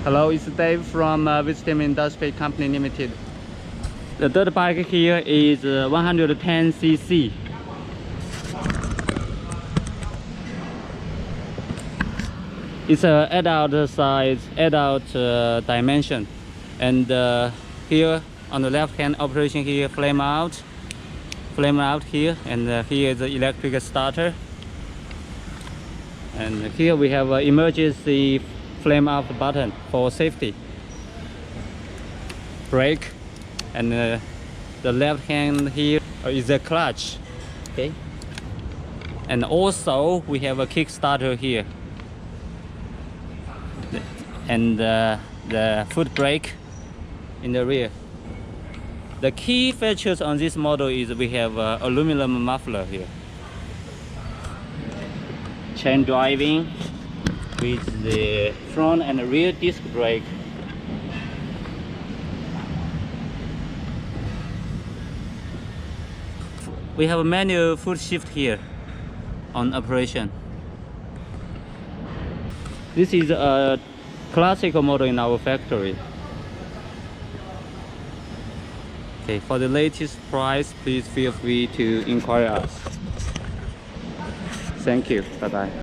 Hello, it's Dave from Wisdom Industry Company Limited. The dirt bike here is 110cc. It's an adult size, adult dimension. And here on the left hand operation here, flame out here, and here is the electric starter. And here we have an emergency flame out button for safety. Brake, and the left hand here is a clutch. Okay. And also we have a kickstarter here. And the foot brake in the rear. The key features on this model is we have aluminum muffler here. Chain driving with the front and rear disc brake. We have a manual foot shift here on operation. This is a classical model in our factory. Okay, for the latest price, please feel free to inquire us. Thank you. Bye bye.